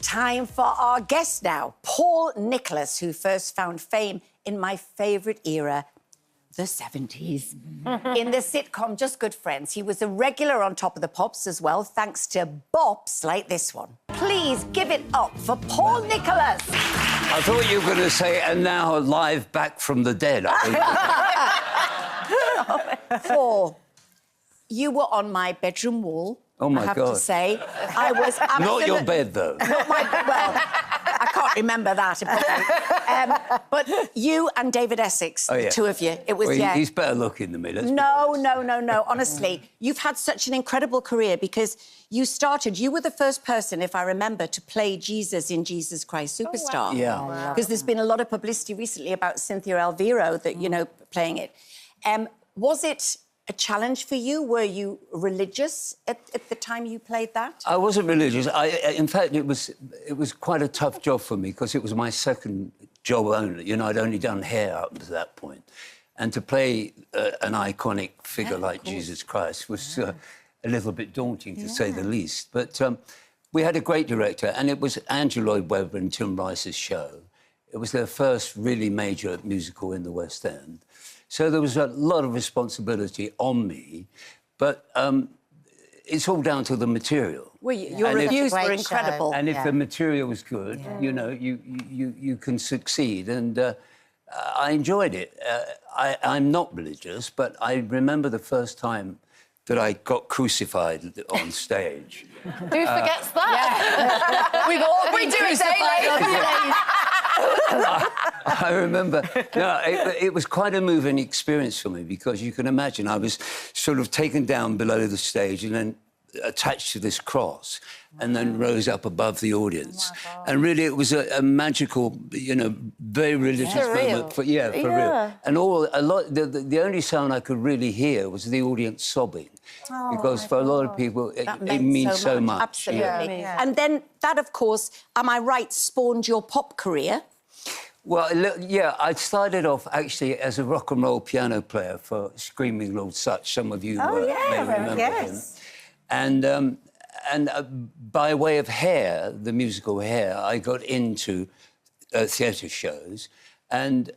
Time for our guest now, Paul Nicholas, who first found fame in my favourite era, the 70s. In the sitcom Just Good Friends, he was a regular on Top of the Pops as well, thanks to bops like this one. Please give it up for Paul Nicholas. I thought you were going to say, and now live back from the dead. Paul, you were on my bedroom wall. Oh, my I have God. to say. I was absolutely... Not your bed, though. Not my bed, well, I can't remember that. But you and David Essex, the two of you, it was, well, he's better looking than me, let's be honest. No. Honestly, you've had such an incredible career because you were the first person, if I remember, to play Jesus in Jesus Christ Superstar. Oh, wow. Yeah. Because there's been a lot of publicity recently about Cynthia Elvira, that, you know, playing it. Was it a challenge for you? Were you religious at the time you played that? I wasn't religious. In fact, it was quite a tough job for me because it was my second job only. You know, I'd only done hair up to that point. And to play an iconic figure like Jesus Christ was a little bit daunting, to say the least. But we had a great director, and it was Lloyd and Tim Rice's show. It was their first really major musical in the West End. So there was a lot of responsibility on me, but it's all down to the material. Well, your reviews were incredible. And if the material was good, you know, you can succeed. And I enjoyed it. I'm not religious, but I remember the first time that I got crucified on stage. Who forgets that? We've all been crucified on stage. I remember. No, it was quite a moving experience for me because you can imagine I was sort of taken down below the stage and then attached to this cross and then rose up above the audience. Oh, and really it was a magical, you know, very religious moment. For real. And the only sound I could really hear was the audience sobbing. Oh, because for a lot of people, it means so much. Absolutely. Yeah. And then that, of course, am I right, spawned your pop career? Well, yeah, I started off actually as a rock and roll piano player for Screaming Lord Sutch. Some of you may remember him. And by way of Hair, the musical Hair, I got into theatre shows and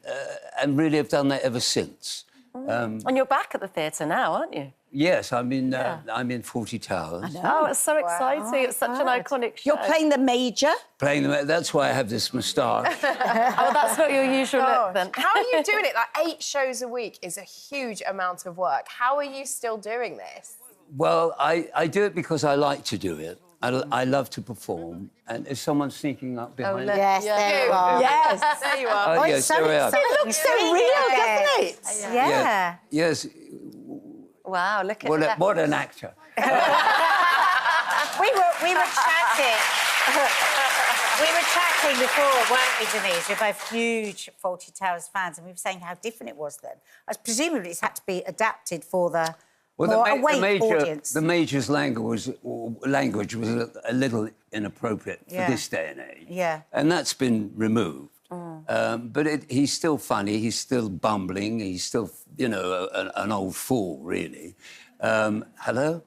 really have done that ever since. And you're back at the theatre now, aren't you? Yes, I'm in Fawlty Towers. I know. Oh, it's so exciting. It's such an iconic show. You're playing the Major? Playing the... That's why I have this moustache. Oh, that's not your usual look, then. How are you doing it? Like, 8 shows a week is a huge amount of work. How are you still doing this? Well, I do it because I like to do it. I love to perform. And if someone's sneaking up behind me... Yes, there you are. Yes, there you are. Oh, yes, there I am. It looks so real, doesn't it? Yeah. Yes. Wow, look at that. What an actor. We were chatting before, weren't we, Denise? We're both huge Fawlty Towers fans, and we were saying how different it was then. Presumably it's had to be adapted for the more awake audience. The Major's language was a little inappropriate for this day and age. Yeah. And that's been removed. But he's still funny, he's still bumbling, he's still, you know, an old fool, really. Hello?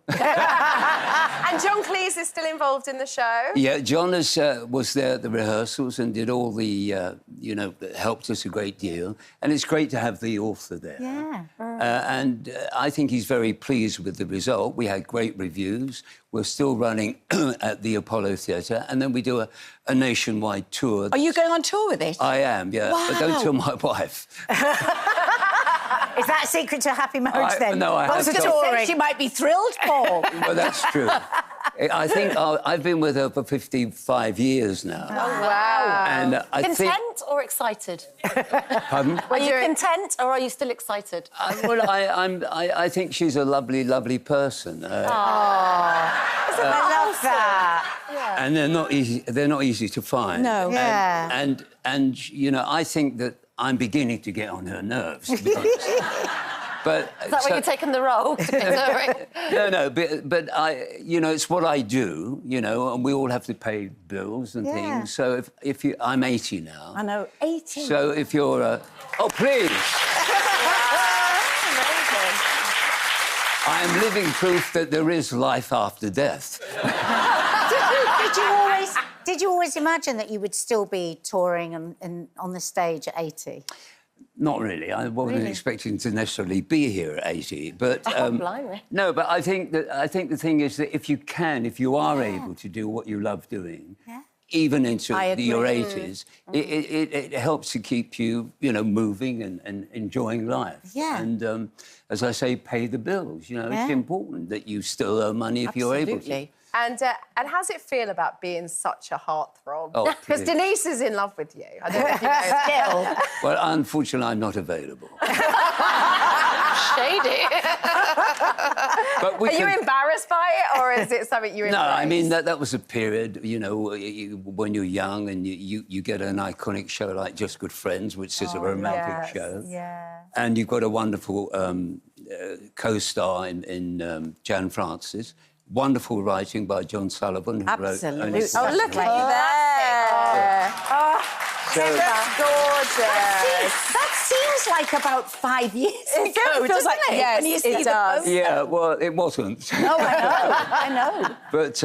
And John Cleese is still involved in the show? Yeah, John was there at the rehearsals and did all the, you know, helped us a great deal. And it's great to have the author there. Yeah. And I think he's very pleased with the result. We had great reviews. We're still running at the Apollo Theatre, and then we do a nationwide tour. Are you going on tour with it? I am, yeah. Wow. But don't tell my wife. Is that a secret to a happy marriage, then? No, I have told. She might be thrilled, Paul. Well, that's true. I think I've been with her for 55 years now. Oh, wow. And Content or excited? Pardon? Are you content or are you still excited? I think she's a lovely, lovely person. I love that. Yeah. And they're not easy to find. No. Yeah. And you know, I think that I'm beginning to get on her nerves. But is that why you're taking the role? No, but you know, it's what I do, you know, and we all have to pay bills and things. So I'm 80 now. I know, 80. So if you're, oh please. Amazing. I am living proof that there is life after death. Did you always imagine that you would still be touring and on the stage at 80? Not really. I wasn't expecting to necessarily be here at 80, but blimey. no. But I think the thing is that if you are able to do what you love doing, even into your 80s, it helps to keep you, moving and enjoying life. Yeah. And as I say, pay the bills. It's important that you still earn money if you're able to. And how's it feel about being such a heartthrob? Oh, Because Denise is in love with you. I don't know if you know. Still. Well, unfortunately, I'm not available. Shady. But Are you embarrassed by it, or is it something you embrace? No, I mean, that was a period, when you're young and you get an iconic show like Just Good Friends, which is a romantic show. Yeah. And you've got a wonderful co-star in Jan Francis. Wonderful writing by John Sullivan, who wrote... Absolutely. Oh, look at you there. That's gorgeous. That seems like about 5 years ago, feels like, doesn't it? yes, When you see it the does. poster. Yeah, well, it wasn't. Oh, I know. But,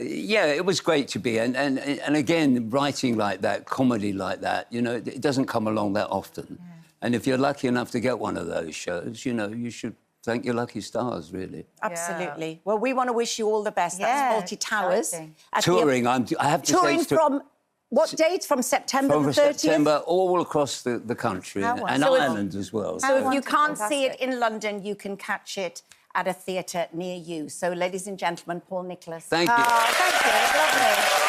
yeah, it was great to be. And again, writing like that, comedy like that, it doesn't come along that often. And if you're lucky enough to get one of those shows, you should thank your lucky stars, really. Absolutely. Well, we want to wish you all the best. Yeah, That's Fawlty Towers. Touring, I have to Touring say... from what date? From September From the 30th? September, all across the country, and Ireland as well. So if you can't see it in London, you can catch it at a theatre near you. So, ladies and gentlemen, Paul Nicholas. Thank you. Oh, thank you. It's lovely.